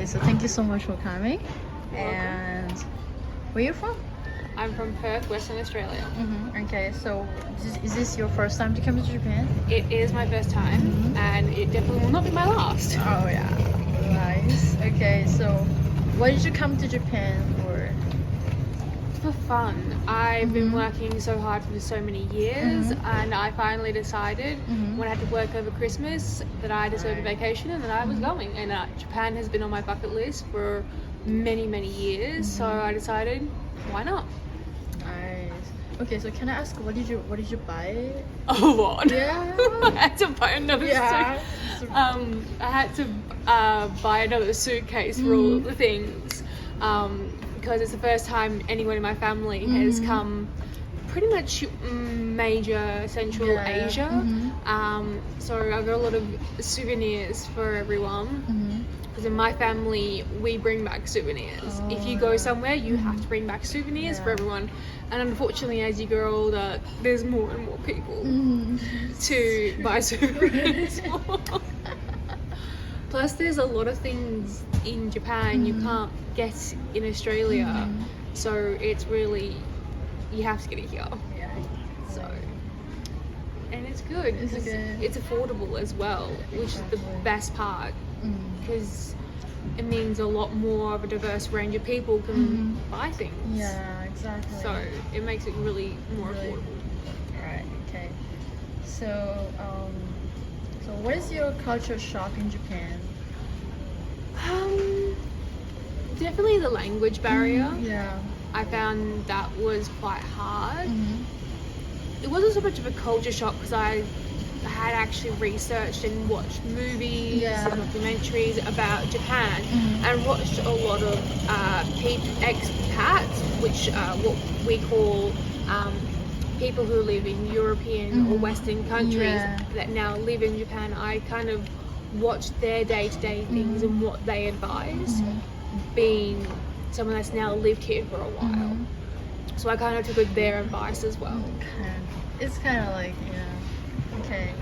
so thank you so much for coming. And where are you from? I'm from Perth, Western Australia. Okay, so is this your first time to come to Japan? It is my first time, and it definitely will not be my last. Oh yeah, nice. Okay, so why did you come to Japan for? For fun. I've been working so hard for so many years, and I finally decided when I had to work over Christmas that I deserved a vacation and that I was going. And Japan has been on my bucket list for many, many years, so I decided, why not? Nice. Okay, so can I ask what did you buy? A lot. Yeah. I had to buy another suit. I had to buy another suitcase for all of the things. Because it's the first time anyone in my family has come pretty much major Central Asia. So I got a lot of souvenirs for everyone. Because in my family, we bring back souvenirs. If you go somewhere, you have to bring back souvenirs for everyone. And unfortunately, as you grow older, there's more and more people to buy souvenirs for. Plus, there's a lot of things in Japan you can't get in Australia. So it's really, you have to get it here. Yeah. So, and it's good. It's affordable as well, which is the best part. Because it means a lot more of a diverse range of people can buy things. Yeah, exactly. So it makes it really more affordable. Right. Okay. So, so what is your culture shock in Japan? Definitely the language barrier. Yeah. I found that was quite hard. It wasn't so much of a culture shock because I had actually researched and watched movies and documentaries about Japan and watched a lot of expats, which what we call people who live in European or Western countries that now live in Japan. I kind of watched their day-to-day things and what they advise, being someone that's now lived here for a while. So I kind of took their advice as well. It's kind of like, okay.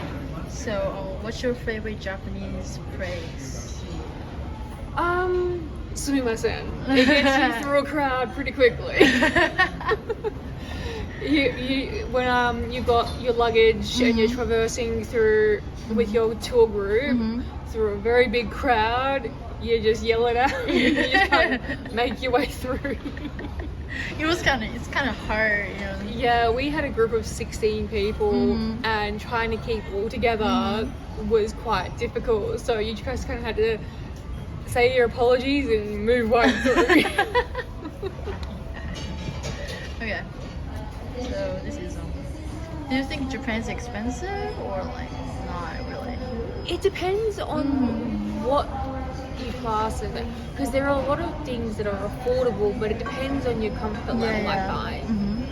So, what's your favorite Japanese phrase? Sumimasen. It gets you through a crowd pretty quickly. When you got your luggage and you're traversing through with your tour group through a very big crowd, you just yell it out. You just kind of make your way through. It's kind of hard, Yeah, we had a group of 16 people, and trying to keep all together was quite difficult. So you just kind of had to say your apologies and move right through. Okay. So this is. Do you think Japan's expensive or like not really? It depends on what you class as it, because there are a lot of things that are affordable, but it depends on your comfort level. I find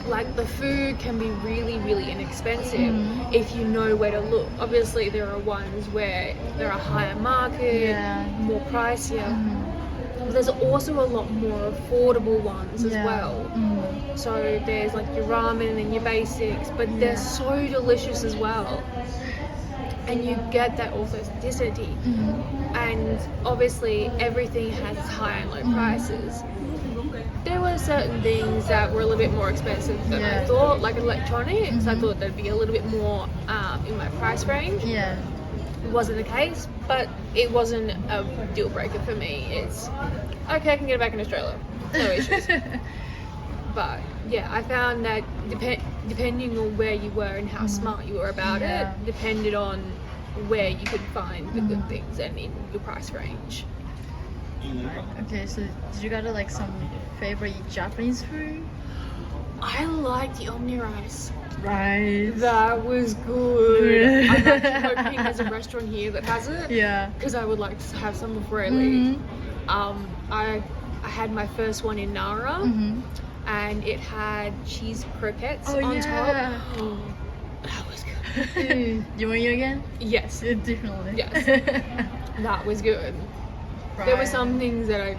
like the food can be really, really inexpensive if you know where to look. Obviously, there are ones where there are higher market, more pricier. But there's also a lot more affordable ones as well. So there's like your ramen and your basics, but they're so delicious as well. And you get that authenticity. And obviously everything has its high and low prices. There were certain things that were a little bit more expensive than I thought, like electronics. I thought they'd be a little bit more in my price range. Yeah. It wasn't the case, but it wasn't a deal breaker for me. It's okay, I can get it back in Australia. No issues. But yeah, I found that depending on where you were and how smart you were about it, depended on where you could find the good things and in your price range. Okay, so did you got like some favorite Japanese food? I like the omni rice. Right. That was good. I'm actually hoping there's a restaurant here that has it. Yeah. Because I would like to have some before I leave. I had my first one in Nara, and it had cheese croquettes on top. Oh, that was good. You want it again? Yes. Definitely. Yes. That was good. Right. There were some things that I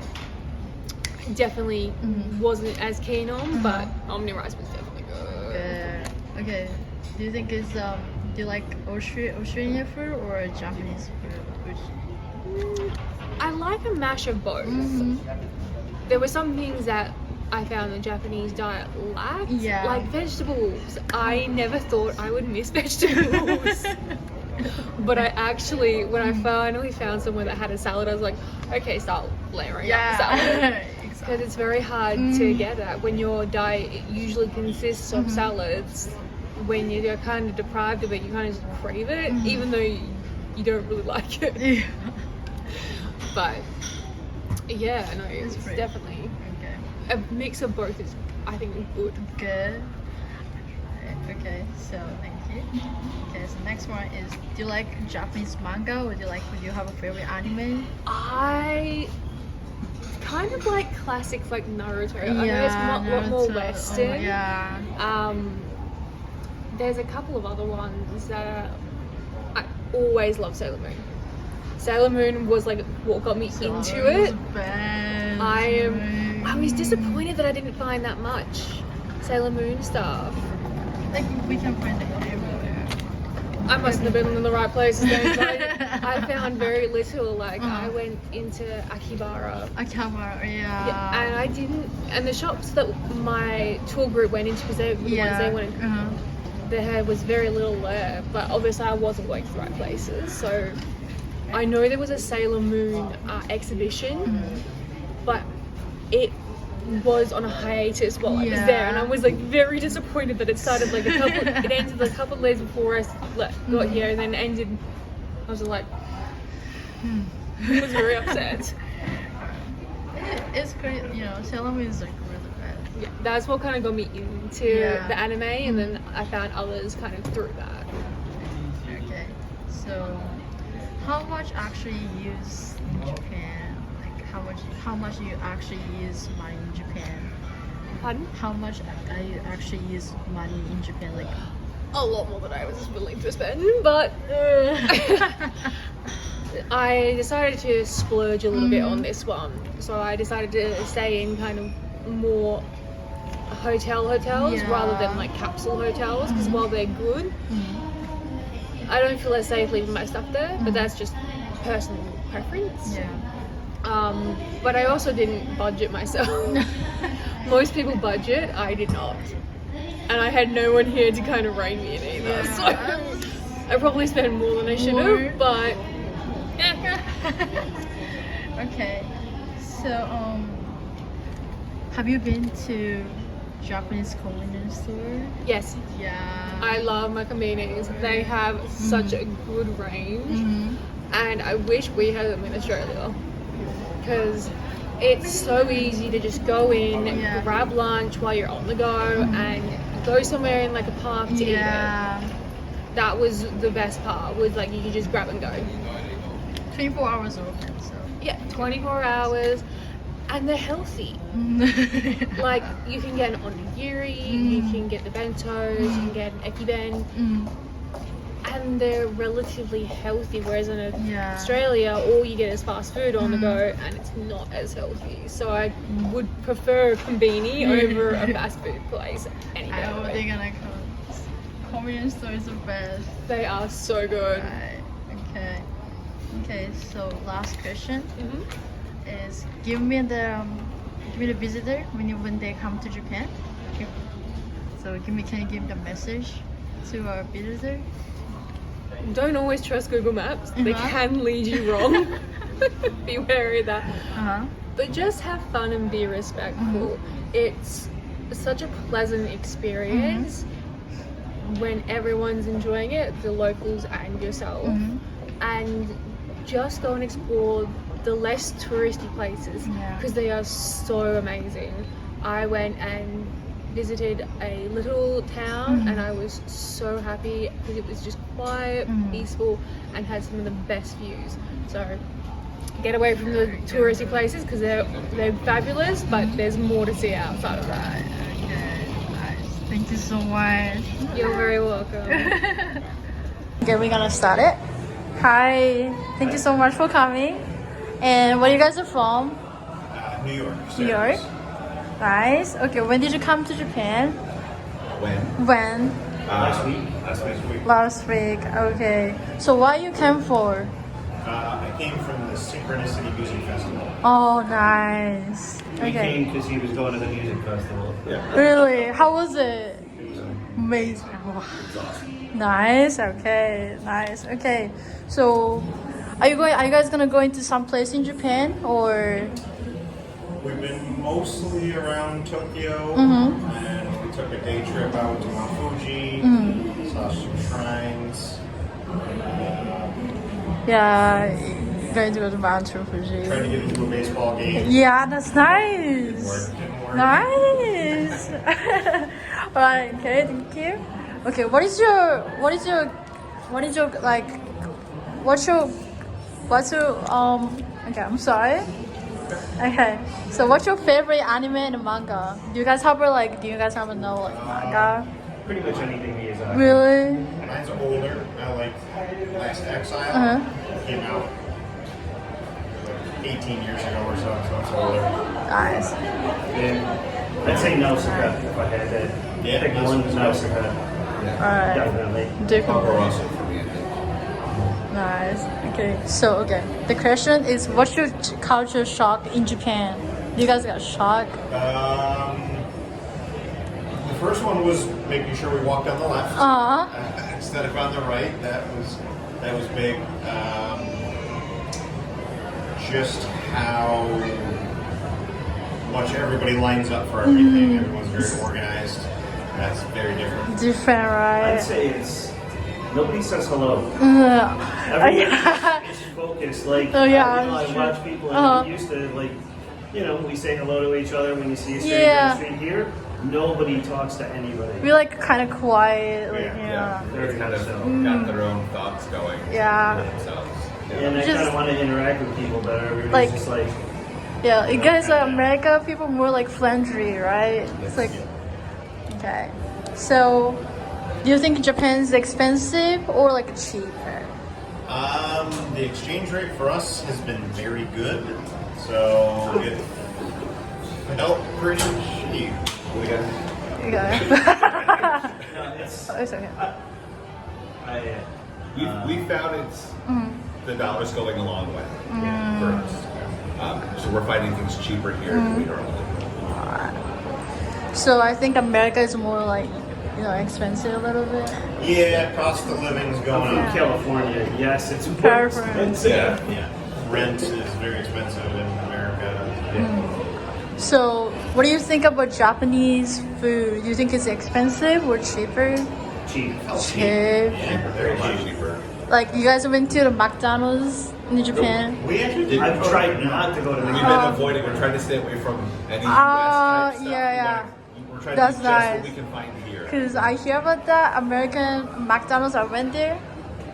definitely wasn't as keen on, but omni rice was definitely good. Okay. Do you think it's do you like Australian food or Japanese food? I like a mash of both. There were some things that I found the Japanese diet lacked, like vegetables. I never thought I would miss vegetables. But I actually, when I finally found somewhere that had a salad, I was like, okay, start layering up the salad. Because it's very hard to get that. When your diet usually consists of salads, when you're kind of deprived of it, you kind of just crave it, even though you don't really like it. But yeah, no, it's definitely a mix of both is, I think, good. Good. Okay, so thank you. Okay, so next one is, do you like Japanese manga, or do you have a favorite anime? I kind of like classics like Naruto. I know it's a lot more Western. There's a couple of other ones that I always love Sailor Moon. Sailor Moon was like what got me into it. I was disappointed that I didn't find that much Sailor Moon stuff. Like we can find it everywhere. I mustn't have been in the right places then. I found very little. Like I went into Akihabara. And I didn't. And the shops that my tour group went into, because they were the ones they went. There was very little there, but obviously I wasn't going to the right places. So I know there was a Sailor Moon exhibition, but it was on a hiatus while I was there, and I was like very disappointed that it started like it ended a couple of days before I got here, and then ended. I was like, I was very upset. It's great, you know. Sailor Moon is like really bad. Yeah, that's what kind of got me into the anime, and then I found others kind of through that. Okay, so how much actually you use in Japan? Like how much you actually use money in Japan? Pardon? How much you actually use money in Japan? Like a lot more than I was willing to spend, but I decided to splurge a little bit on this one. So I decided to stay in kind of more hotels rather than like capsule hotels, because while they're good, I don't feel as safe leaving my stuff there, but that's just personal preference. But I also didn't budget myself. Most people budget, I did not. And I had no one here to kind of rein me in either. So I probably spent more than I should have, but okay. So have you been to Japanese convenience store? Yes. I love Makaminis. They have such a good range, and I wish we had them in Australia, because it's so easy to just go in, grab lunch while you're on the go, and go somewhere in like a park to eat it. That was the best part, was like you could just grab and go. 24 hours open, so. Yeah, 24 hours, and they're healthy. Like you can get an onigiri, you can get the bentos, you can get an ekiben, and they're relatively healthy, whereas in Australia all you get is fast food on the go, and it's not as healthy. So I would prefer a konbini over a fast food place any day. Oh, they're gonna come. Convenience store is the best. They are so good. Right. Okay, so last question is, give me the visitor when they come to Japan. So can you give the message to our visitor? Don't always trust Google Maps. They can lead you wrong. Be wary of that. But just have fun and be respectful. It's such a pleasant experience when everyone's enjoying it, the locals and yourself. And just go and explore the less touristy places, because they are so amazing. I went and visited a little town and I was so happy because it was just quiet, peaceful, and had some of the best views. So get away from the touristy places, because they're fabulous, but there's more to see outside of that. Okay, nice. Thank you so much. You're very welcome. Okay, we're gonna start it. Hi, thank you so much for coming. And where you guys are from? New York. New York. Nice. Okay, when did you come to Japan? When? Last week. Last week. Okay. So what you came for? I came from the Synchronicity Music Festival. Oh, nice. He Okay. came because he was going to the music festival. Yeah. Really? How was it? It was Amazing. Wow. awesome. Nice. Okay. Nice. Okay. So, are you guys gonna go into some place in Japan or? We've been mostly around Tokyo, Mm-hmm. and we took a day trip out to Mount Fuji, saw some shrines, Yeah, going to go to Mount Fuji. tried to get into a baseball game. Yeah, that's nice. Didn't work. Nice. Alright, okay, thank you. Okay, what's your okay, I'm sorry. Okay, so what's your favorite anime and manga? Do you guys happen to know like manga? Pretty much anything he is on. Really? Mine's older. I like Last Exile. Uh-huh. Came out 18 years ago or so it's older. Nice. Yeah. I'd say Nausicaa if I had to Yeah, pick one. Nausicaa. Alright. Definitely. Definitely. Also for me, I think. Nice. Okay. So okay. The question is, what's your culture shock in Japan? You guys got shocked? The first one was making sure we walked on the left instead of on the right. That was big. Just how much everybody lines up for everything. Everyone's very organized. That's very different. Different, right? I'd say it's nobody says hello. Yeah. Everyone is focused. Like Oh, yeah, I true. watch people Uh-huh. and we used to like, we say hello to each other when you see a stranger Yeah. in the street. Here, nobody talks to anybody. We like kind of quiet, like Yeah, Very Kind much of so. got their own thoughts going Yeah. themselves. And I Just- kind of want to interact with people better. Everybody's Like- just like, Yeah, you guys are America people more like friendly, right? It's like okay. So, do you think Japan's expensive or like cheaper? The exchange rate for us has been very good, so it felt pretty cheap. We got You got it. no, it's It's okay. we found it's the dollar's going a long way for us. So we're finding things cheaper here than we normally do. So I think America is more like expensive a little bit. Yeah, cost of living's I'm going from up. California. Yes, it's more California. expensive. Yeah, rent is very expensive in America. So what do you think about Japanese food? Do you think it's expensive or cheaper? Cheap. Cheap. Yeah, Very very much cheap. cheaper. Like you guys went to the McDonald's in Japan? We actually did. I've tried not to go to the We've been avoiding. We're trying to stay away from any US type stuff. yeah. We're trying That's to eat just nice. what we can find here. Cause I hear about that American McDonald's. I went there.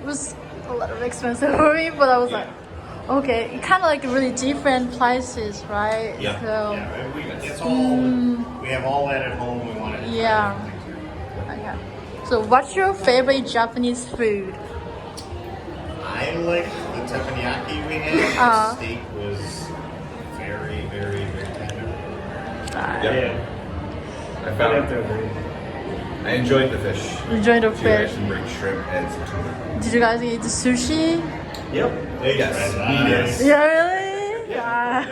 It was a little expensive for me, but I was like, okay, it kind of like really different prices, right? Yeah. So Yeah, it's all. We have all that at home. We wanted to try Yeah. everything too. okay. So what's your favorite Japanese food? I like the teppanyaki we had. Uh-huh. The steak was very, very, very tender. Yeah. I I have found to agree. I enjoyed the fish. Enjoy the She fish. actually brings shrimp and some tuna. Did you guys eat the sushi? Yep. Yes. Yes. Yeah, really? Yeah.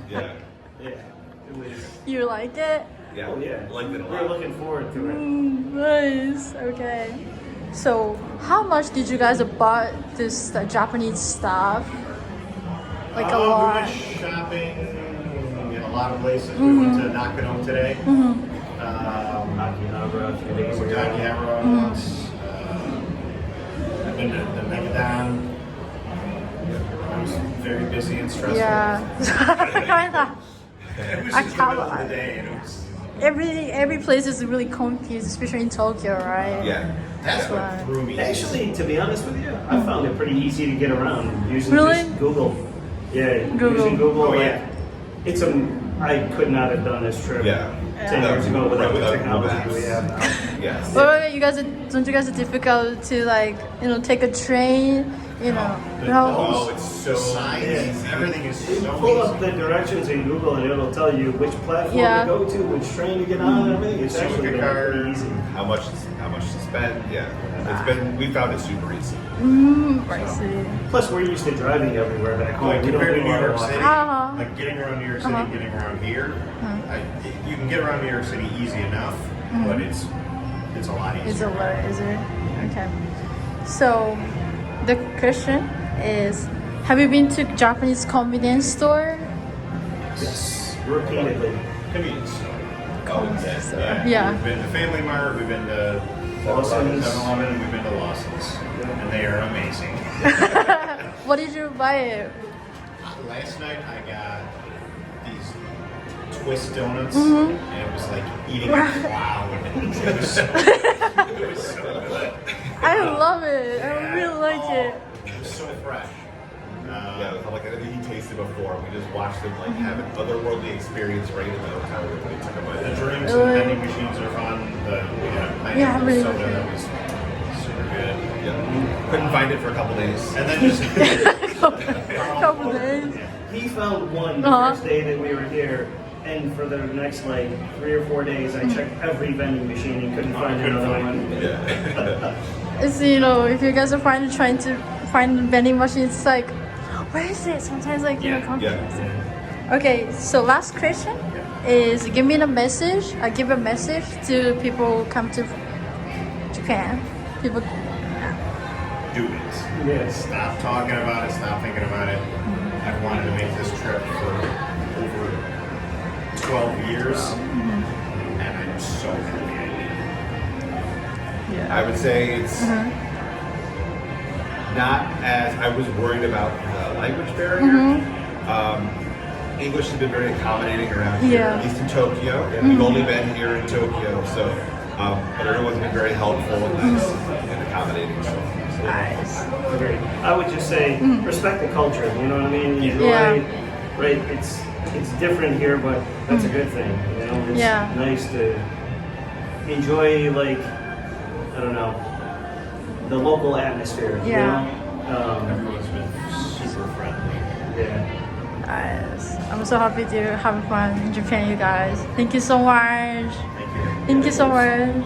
Yeah. Yeah. It was. You like it? Yeah. Oh yeah. Liked it a We're lot. looking forward to it. Nice. Okay. So, how much did you guys buy this Japanese stuff? Like a We lot. went shopping in a lot of places. We went to Nakano today. Akihabara a few days ago. Akihabara once. I've been to the Megadon. It was very busy and stressful. Yeah. It was just the middle of Akihabara. the day, and it was. Every place is really confused, especially in Tokyo, right? Yeah. That's what Right. threw me. Actually, to be honest with you, I found it pretty easy to get around using Really? just Google. Yeah, Google. using Google. Oh, like, yeah. It's a. I could not have done this trip Yeah. 10 years ago without Right, the without technology Google we have now. Yes. Well, don't you guys are difficult to take a train? Oh, it's so Signs, easy. everything is You so pull up easy. the directions in Google and it'll tell you which platform Yeah. to go to, which train to get on, and everything. It's Same with actually the been car. pretty easy. How much to spend? Yeah. We found it super easy. I see. Plus, we're used to driving everywhere back home. Like We don't compared to do New a York lot. City, Uh-huh. like getting around New York City, getting around here, you can get around New York City easy enough, but it's a lot easier. It's a lot easier. Okay. So the question is, have you been to Japanese convenience store? Yes, repeatedly. Convenience store. Convenience store. Yeah. Yeah. We've been to Family Mart, we've been to Lawson's. 7-Eleven, and we've been to Lawson's. And they are amazing. What did you buy? Last night I got these twist donuts, and it was like eating a cloud. It was so good. I love it. I really like it. It was so fresh. Yeah, like I think he tasted before. We just watched him like have an otherworldly experience right in the hotel room when he took a bite. The drinks and vending machines are fun. We had a pineapple really soda good. that was super good. Yeah, couldn't find it for a couple days. And then just Couple days. He found one the first day that we were here, and for the next like 3 or 4 days, I checked every vending machine and couldn't find another one. Yeah. It's, you know, if you guys are trying to find the vending machine, it's like, where is it? Sometimes like, you know, confused. Okay, so last question is give me a message. I give a message to people who come to Japan. People. do it. Yes. Stop talking about it. Stop thinking about it. I've wanted to make this trip for over 12 years, and I'm so happy I did. Yeah. I would say it's not as I was worried about the language barrier. English has been very accommodating around here, Yeah. at least in Tokyo. We've only been here in Tokyo, so but everyone's been very helpful and nice and accommodating. So. Nice. Agreed. I would just say respect the culture. You know what I mean? Enjoy, Yeah. right? It's different here, but that's a good thing. You know, it's Yeah. nice to enjoy, like, I don't know, the local atmosphere. Yeah. You know? Everyone's been super friendly. Yeah. Nice. I'm so happy to have fun in Japan, you guys. Thank you so much. Thank you. Thank you so much.